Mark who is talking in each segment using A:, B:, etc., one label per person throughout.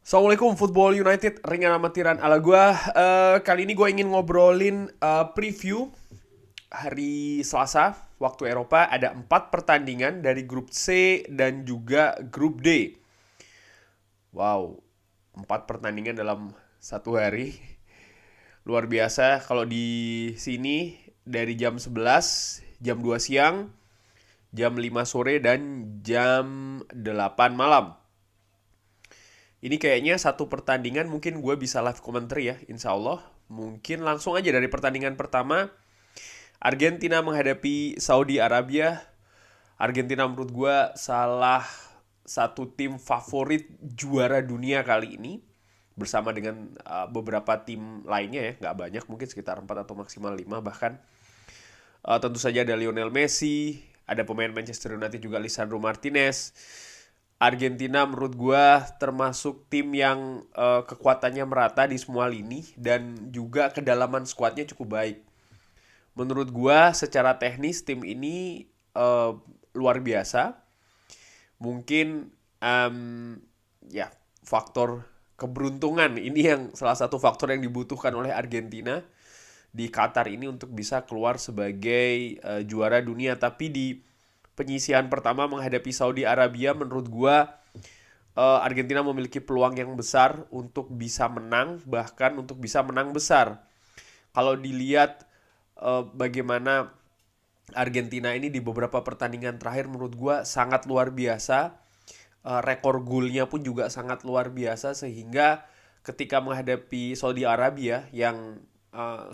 A: Assalamualaikum Football United, ringan amatiran ala gue. Kali ini gue ingin ngobrolin preview hari Selasa waktu Eropa. Ada 4 pertandingan dari grup C dan juga grup D. Wow, 4 pertandingan dalam satu hari. Luar biasa. Kalau di sini dari jam 11, jam 2 siang, jam 5 sore, dan jam 8 malam. Ini kayaknya satu pertandingan mungkin gue bisa live commentary ya, insya Allah. Mungkin langsung aja dari pertandingan pertama. Argentina menghadapi Saudi Arabia. Argentina menurut gue salah satu tim favorit juara dunia kali ini. Bersama dengan beberapa tim lainnya ya, nggak banyak, mungkin sekitar 4 atau maksimal 5 bahkan. Tentu saja ada Lionel Messi, ada pemain Manchester United juga Lisandro Martinez. Argentina menurut gue termasuk tim yang kekuatannya merata di semua lini dan juga kedalaman skuadnya cukup baik. Menurut gue secara teknis tim ini luar biasa. Mungkin ya faktor keberuntungan ini yang salah satu faktor yang dibutuhkan oleh Argentina di Qatar ini untuk bisa keluar sebagai juara dunia. Tapi di penyisihan pertama menghadapi Saudi Arabia menurut gua Argentina memiliki peluang yang besar untuk bisa menang, bahkan untuk bisa menang besar. Kalau dilihat bagaimana Argentina ini di beberapa pertandingan terakhir menurut gua sangat luar biasa. Rekor golnya pun juga sangat luar biasa sehingga ketika menghadapi Saudi Arabia yang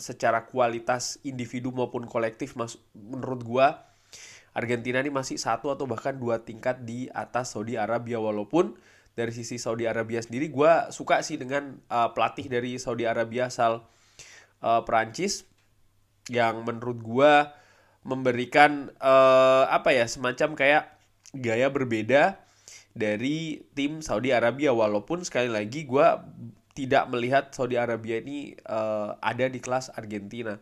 A: secara kualitas individu maupun kolektif menurut gua Argentina ini masih satu atau bahkan dua tingkat di atas Saudi Arabia. Walaupun dari sisi Saudi Arabia sendiri gue suka sih dengan pelatih dari Saudi Arabia asal Perancis yang menurut gue memberikan apa ya semacam kayak gaya berbeda dari tim Saudi Arabia. Walaupun sekali lagi gue tidak melihat Saudi Arabia ini ada di kelas Argentina.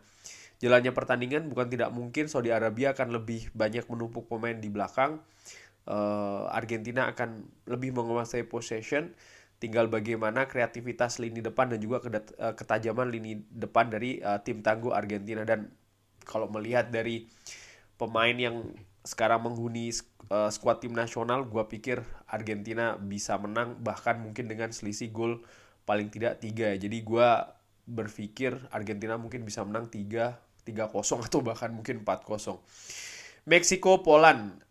A: Jalannya pertandingan bukan tidak mungkin Saudi Arabia akan lebih banyak menumpuk pemain di belakang. Argentina akan lebih menguasai possession. Tinggal bagaimana kreativitas lini depan dan juga ketajaman lini depan dari tim tangguh Argentina. Dan kalau melihat dari pemain yang sekarang menghuni skuad tim nasional, gue pikir Argentina bisa menang bahkan mungkin dengan selisih gol paling tidak 3. Jadi gue berpikir Argentina mungkin bisa menang 3-0 atau bahkan mungkin 4-0. Meksiko Poland.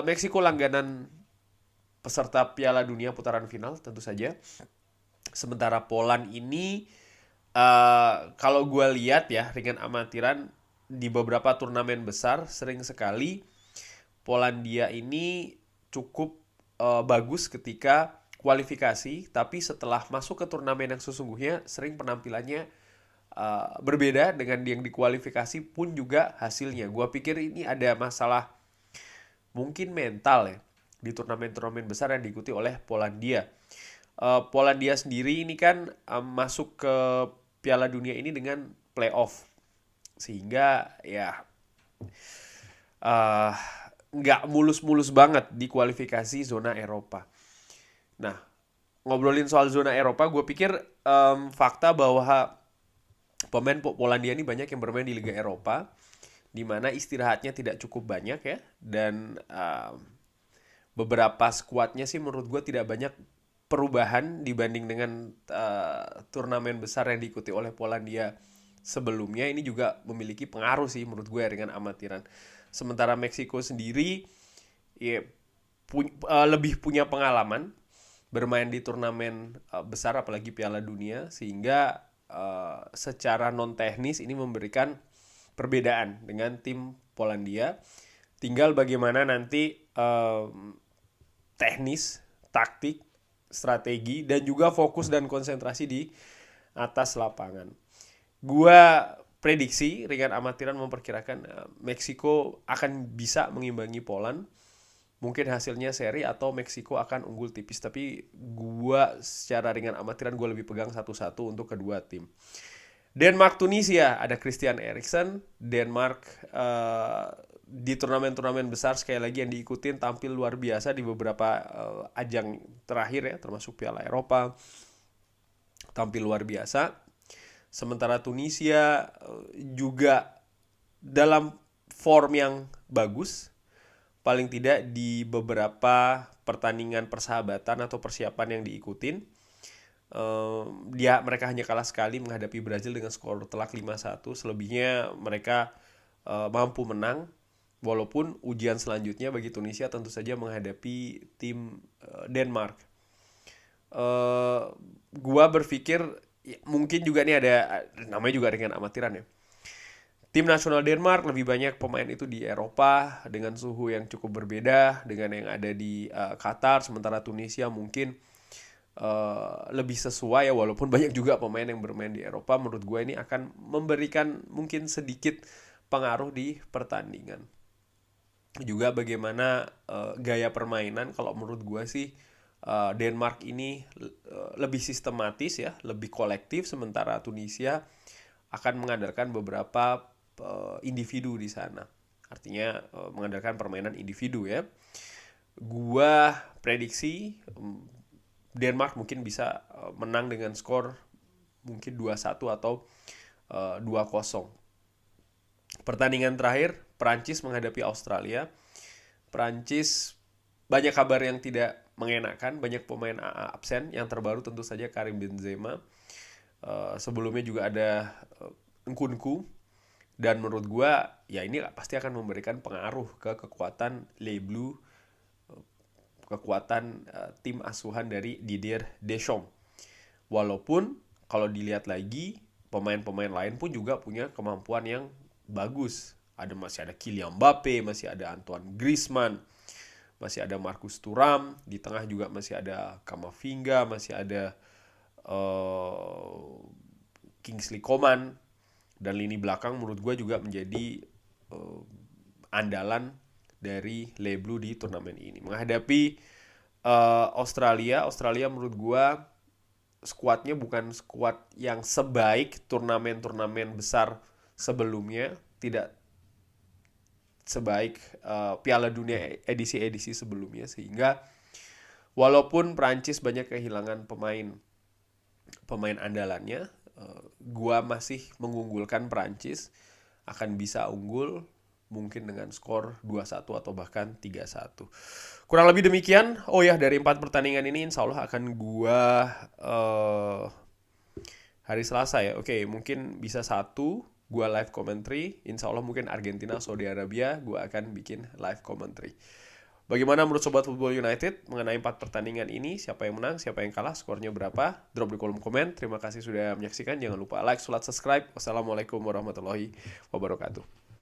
A: Meksiko langganan peserta Piala Dunia putaran final tentu saja. Sementara Poland ini kalau gue lihat ya ringan amatiran di beberapa turnamen besar sering sekali Polandia ini cukup bagus ketika kualifikasi, tapi setelah masuk ke turnamen yang sesungguhnya sering penampilannya berbeda dengan yang dikualifikasi pun juga hasilnya. Gua pikir ini ada masalah mungkin mental ya di turnamen-turnamen besar yang diikuti oleh Polandia. Polandia sendiri ini kan masuk ke Piala Dunia ini dengan playoff, sehingga ya uh, nggak mulus-mulus banget di kualifikasi zona Eropa. Nah, ngobrolin soal zona Eropa, gue pikir fakta bahwa pemain Polandia ini banyak yang bermain di Liga Eropa, di mana istirahatnya tidak cukup banyak ya, dan beberapa skuadnya sih menurut gue tidak banyak perubahan dibanding dengan turnamen besar yang diikuti oleh Polandia sebelumnya. Ini juga memiliki pengaruh sih menurut gue dengan amatiran. Sementara Meksiko sendiri ya, lebih punya pengalaman bermain di turnamen besar apalagi Piala Dunia, sehingga secara non teknis ini memberikan perbedaan dengan tim Polandia. Tinggal bagaimana nanti teknis, taktik, strategi dan juga fokus dan konsentrasi di atas lapangan. Gua prediksi ringan amatiran memperkirakan Meksiko akan bisa mengimbangi Poland. Mungkin hasilnya seri atau Meksiko akan unggul tipis, tapi gua secara ringan amatiran gue lebih pegang 1-1 untuk kedua tim. Denmark Tunisia ada Christian Eriksen. Denmark di turnamen-turnamen besar sekali lagi yang diikutin tampil luar biasa di beberapa ajang terakhir ya, termasuk Piala Eropa, tampil luar biasa. Sementara Tunisia juga dalam form yang bagus, paling tidak di beberapa pertandingan persahabatan atau persiapan yang diikutin. Mereka hanya kalah sekali menghadapi Brazil dengan skor telak 5-1. Selebihnya mereka mampu menang. Walaupun ujian selanjutnya bagi Tunisia tentu saja menghadapi tim Denmark. Gua berpikir mungkin juga nih ada namanya juga dengan amatiran ya. Tim nasional Denmark lebih banyak pemain itu di Eropa dengan suhu yang cukup berbeda dengan yang ada di Qatar. Sementara Tunisia mungkin lebih sesuai ya, walaupun banyak juga pemain yang bermain di Eropa. Menurut gue ini akan memberikan mungkin sedikit pengaruh di pertandingan. Juga bagaimana gaya permainan, kalau menurut gue sih Denmark ini lebih sistematis ya, lebih kolektif, sementara Tunisia akan mengandalkan beberapa individu di sana. Artinya mengandalkan permainan individu ya. Gua prediksi Denmark mungkin bisa menang dengan skor mungkin 2-1 atau 2-0. Pertandingan terakhir Prancis menghadapi Australia. Prancis banyak kabar yang tidak mengenakan, banyak pemain absen. Yang terbaru tentu saja Karim Benzema. Sebelumnya juga ada Nkunku. Dan menurut gue ya ini pasti akan memberikan pengaruh ke kekuatan Les Bleus, kekuatan tim asuhan dari Didier Deschamps. Walaupun kalau dilihat lagi pemain-pemain lain pun juga punya kemampuan yang bagus. Masih ada Kylian Mbappe, masih ada Antoine Griezmann, masih ada Marcus Thuram, di tengah juga masih ada Camavinga, masih ada Kingsley Coman, dan lini belakang menurut gue juga menjadi andalan dari Les Bleus di turnamen ini. Menghadapi Australia menurut gue skuadnya bukan skuad yang sebaik turnamen-turnamen besar sebelumnya, tidak sebaik Piala Dunia edisi-edisi sebelumnya, sehingga walaupun Prancis banyak kehilangan pemain andalannya, gua masih mengunggulkan Prancis akan bisa unggul mungkin dengan skor 2-1 atau bahkan 3-1. Kurang lebih demikian. Oh ya, dari 4 pertandingan ini insya Allah akan gua hari Selasa ya. Oke, mungkin bisa 1 gua live commentary. Insya Allah mungkin Argentina, Saudi Arabia gua akan bikin live commentary. Bagaimana menurut Sobat Football United mengenai 4 pertandingan ini? Siapa yang menang, siapa yang kalah, skornya berapa? Drop di kolom komen. Terima kasih sudah menyaksikan. Jangan lupa like, subscribe. Wassalamualaikum warahmatullahi wabarakatuh.